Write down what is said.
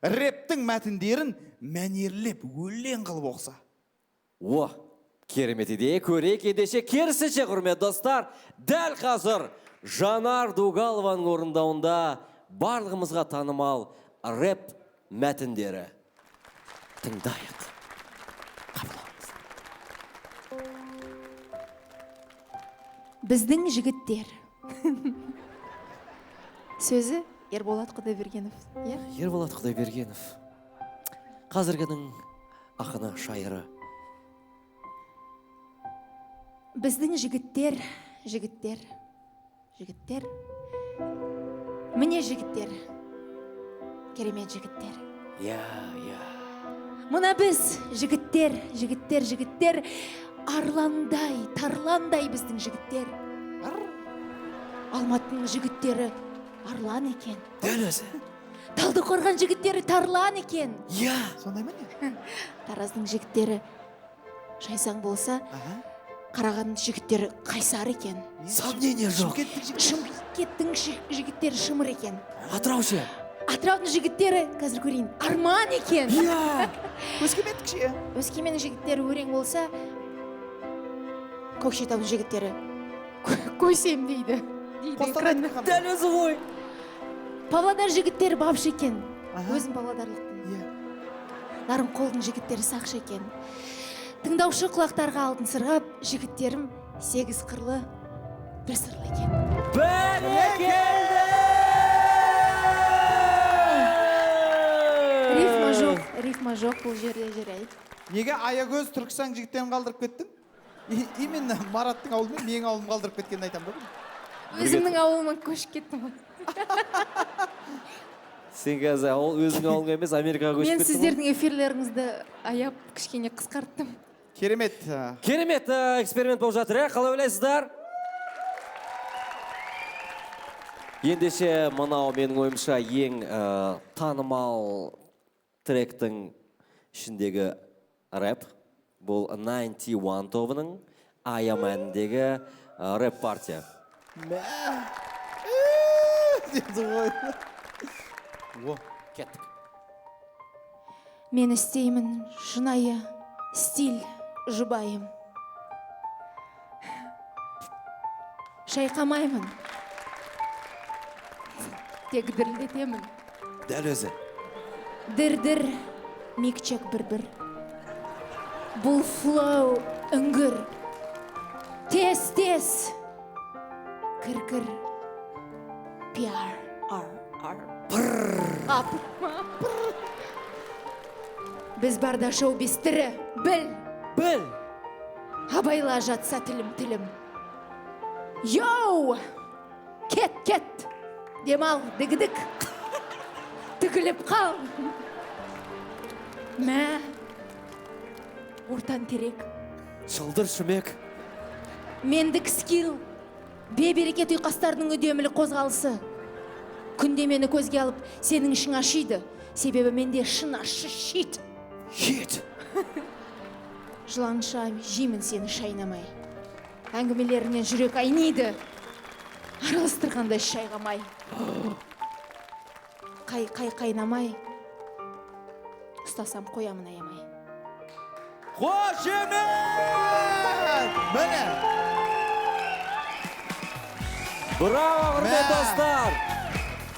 рэптің мәтіндерін мәнерлеп өлең қылып оқса. О, керемет идея. Көрейік ендеше. Керісінше, құрметті достар, дәл қазір Жанар Дугалованың орындауында барлығымызға танымал рэп мәтіндері. Тыңдайық. Қабылдаңыз. Біздің жігіттер. Сөзі Ерболат Құдайбергенов. Ерболат Құдайбергенов. Қазіргінің ақыны, шайыры. Біздің жігіттер. Міне жігіттер. Керемет жігіттер. Я. Мұна біз жігіттер. Арландай, тарландай біздің жігіттер. Алматының жігіттері арлан екен. Дәл өзі. Талдықорған жігіттері тарлан екен. Я. Сондай ма не? Тараздың жігіттері жайсаң болса, Қарағанды жігіттері қайсар екен. Сомнение жоқ. Шымкенттің жігіттері шымыр екен. Атыраушы. Атыраудың жігіттері, қазір көрейін, арман екен. Я. Өскемендік ше? Өскеменнің жігіттері өрең болса, Көкшетаудың жігіттері көсем дейді. Дәл өзі ғой. Павлодар жігіттері бапшы екен. Өзім павлодарлықтың. Иә. Нарынқолдың жігіттері сақшы екен. Тыңдаушы құлақтарға алтын сырғап, жігіттерім 8 қырлы, бір сырлы екен. Бәрекелді! Рифма жоқ бұл жерде жүрейді. Неге Аягөз Түркістан жігіттерін қалдырып кеттің? Именно Мараттың ауылы мен менің ауылым қалдырып кеткенін айтам ба? Өзімнің ауылыма көшіп кеттім. Сен қазір өзің ауылға емес, Америкаға көшіп Мен кеттің. сіздердің эфирлеріңізді аяп кішкене қысқарттым. Керемет. Керемет эксперимент болып жатыр, қалай ойлайсыздар? Ендеше мынау менің ойымша ең танымал тректің ішіндегі рэп. Бұл 91 тобының I Am әніндегі рэп партия. Деді ғой. О, Кеттік. Мен істеймін шынайы стиль жұбайым. Шайқамаймын. Тек дірілдетемін. Дәл өзі. Дір-дір, микчек бір-бір. Бұл флоу үңгір. Тез-тез. Кір-кір. Пиар. Ап. Біз барда шоу бестірі. Біл. Абайла жатса тілім. Йоу! Кет. Демал, дігідік. Түгіліп қал. Мә. Ортан терек. Шылдыр шүмек. Мендік скил. Бе-берекет ұйқастарының үдемілі қозғалысы. Күнде мені көзге алып, сенің ішің ашиды. Себебі менде шын ашы шит. Жыланша жеймін сені шайнамай. Әңгімелерінен жүрек айниды. Араластырғандай шайғамай. Қайнамай. Ұстасам қоямын аямай. Қошемет! Міне! Браво, құрметті достар!